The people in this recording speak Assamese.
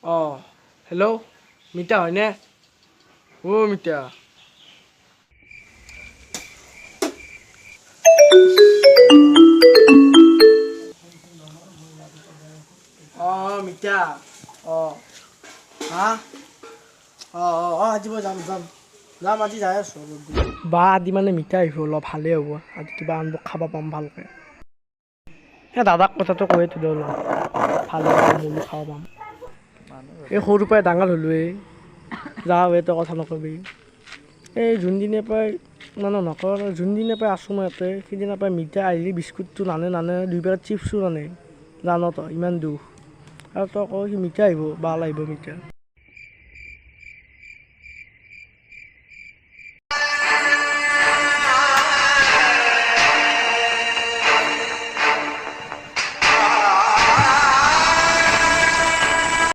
অঁ হেল্ল' মিতা হয়নে? অ' মিতা। অঁ মিতা অঁ হা আজি মই যাম আজি যাই আছোঁ বা আদি মানে মিতা আহিব অলপ ভালেই হ'ব আজি কিবা আনব খাব পাম ভালকৈ সেই দাদাক কথাটো কৈ থৈ অলপ ভালে ময়ো খাব পাম এই সৰুৰ পৰাই ডাঙৰ হ'লোৱেই যাওঁ তই কথা নকবি এই যোনদিনাৰ পৰাই মানে নকওঁ যোনদিনাৰ পৰাই আছোঁ মই ইয়াতে সেইদিনাৰ পৰাই মিতা আহিলে বিস্কুটটো নানে 2 পেকেট চিপছো নানে জান তই ইমান দুখ আৰু তই কওঁ সি মিতা আহিব ভাল আহিব মিতা